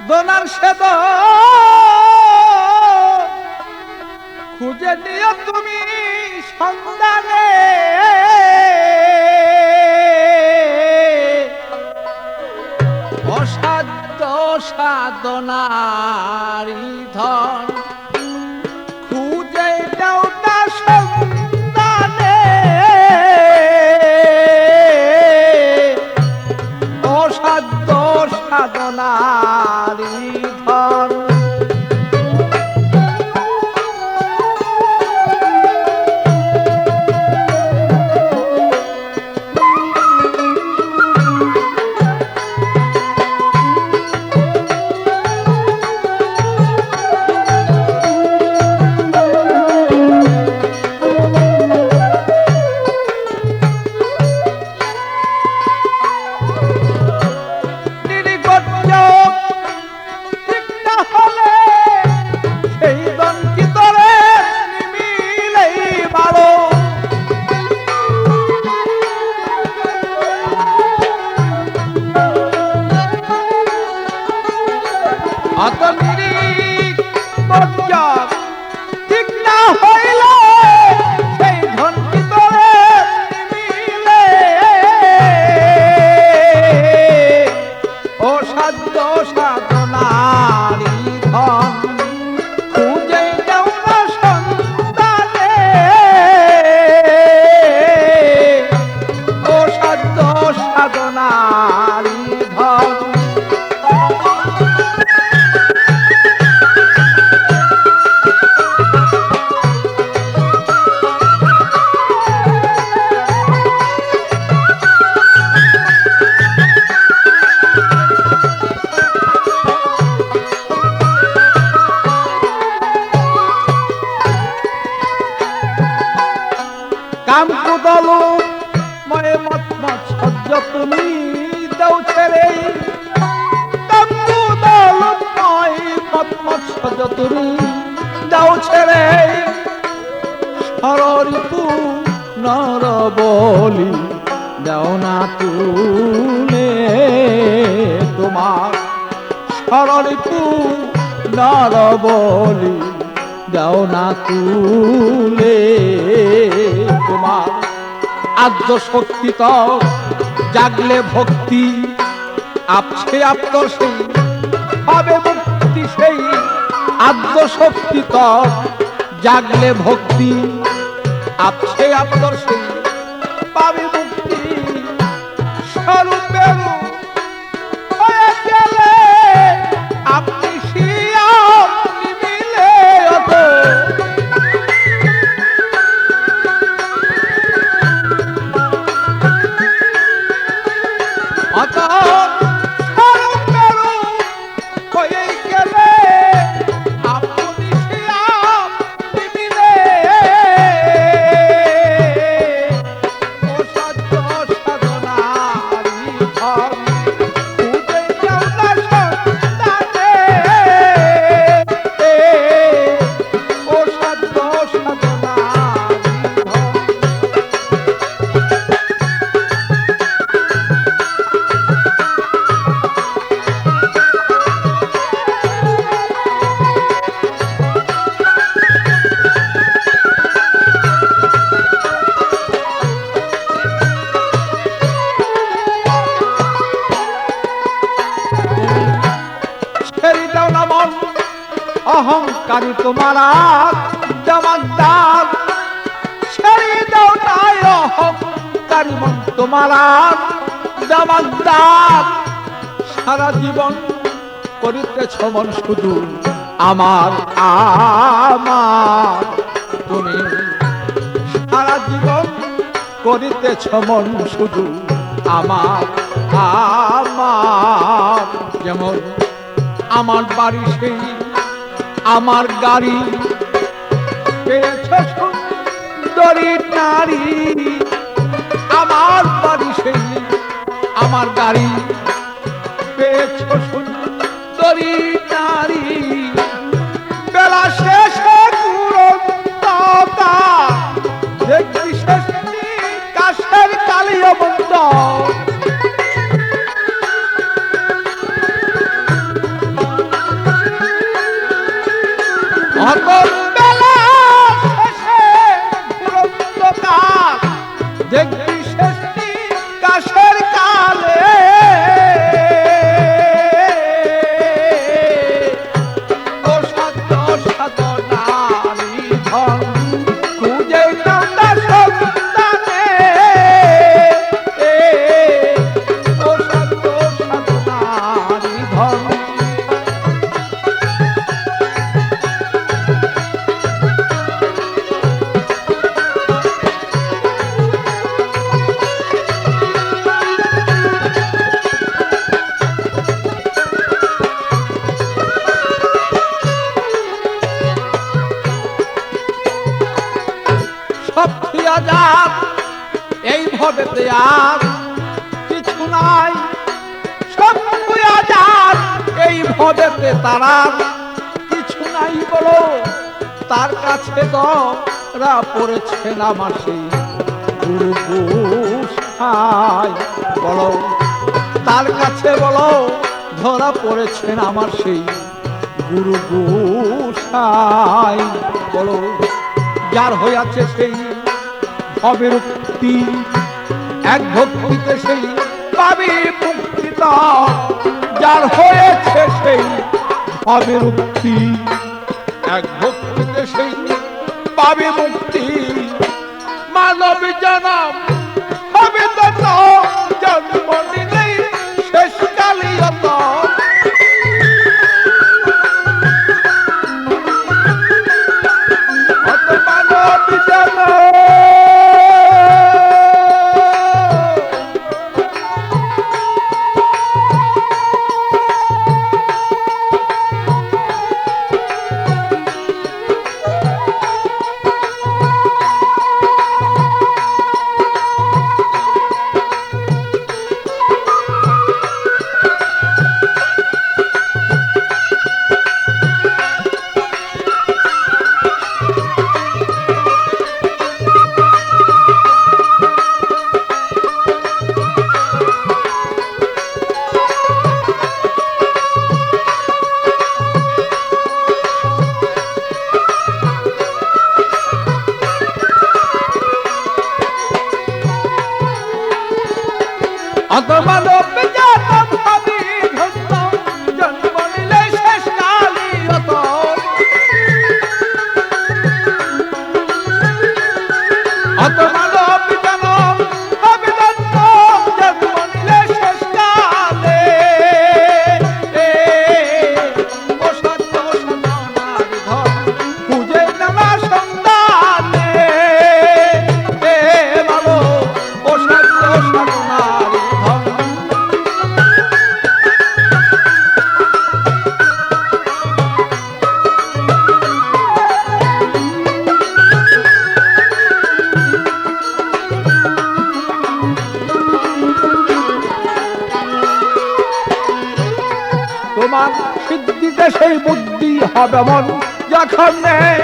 দোনার সেদ খুঁজে নিও তুমি সন্ধানে, অসাধ্য সাধনারি ধন খুঁজে দাও না সন্ধানে, অসাধ্য সাধনারি ধন। কাম কুদলো ময়ে মত মত সহ্য তুমি দাও ছেড়ে, কাম কুদলো ময়ে মত মত সহ্য তুমি দাও ছেড়ে, সররিপু নর বলি দাও না তুলে তোমার, সররিপু নর বলি দাও না তুলে তোমার। আদ্য শক্তি তো জাগলে ভক্তি আপছে আপতর সেই হবে মুক্তি, সেই আদ্য শক্তি তো জাগলে ভক্তি আপছে আপতর সেই পাবে মুক্তি। স্বরূপের হয়ে গেলে আপনি অহংকারী তোমার জমাদার ছেড়ে দাও নাই, অহংকারী মন তোমার জমাদার। সারা জীবন করিতেছ মন শুধু আমার আমার, তুমি সারা জীবন করিতেছ মন শুধু আমার আমার। যেমন আমার বাড়ি সেই আমার গাড়ি পেয়েছ সুন্দরী নারী, আমার বাড়ি সেই আমার গাড়ি পেয়েছ সুন্দরী নারী। বেলা শেষে দেখবি শেষ কাশের কালীয় বন্ধ অত বেলা শেষে অন্ধকার দেখবি শেষটি কাশের কালে ও সাধ্য সাধনারি ধন খুঁজে নামটা সন্তানে ও সাধ্য সাধনারি ধন এই ভবেতে আর কিছু নাই, সব আজাদ এই ভবেতে তারা কিছু নাই বলো। তার কাছে ধরা পড়েছে না মাসি গুরু গোসাই বলো, তার কাছে বলো ধরা পড়েছেন আমার সেই গুরু গোসাই বলো। যার হইয়াছে সেই ভবের মুক্তি, এক ভক্তিতে সেই পাবে মুক্তি। যার হয়েছে সেই ভবের মুক্তি, এক ভক্তিতে সেই পাবে মুক্তি। মানব জনম হবে তত জন্ম নিলেই শেষ কালিয়ত। মানব জনম মানব জনম হবে ধন্য জন্ম নিলে শেষ কালিয়ত। মানব জনম হবে ধন্য জন্ম নিলে শেষ কালে ও সত্য সনার ধন খুঁজে নানা সন্তানে বলো ও সত্য সনার তোমার সিদ্ধিতে সেই বুদ্ধি হবে মন যখন নেই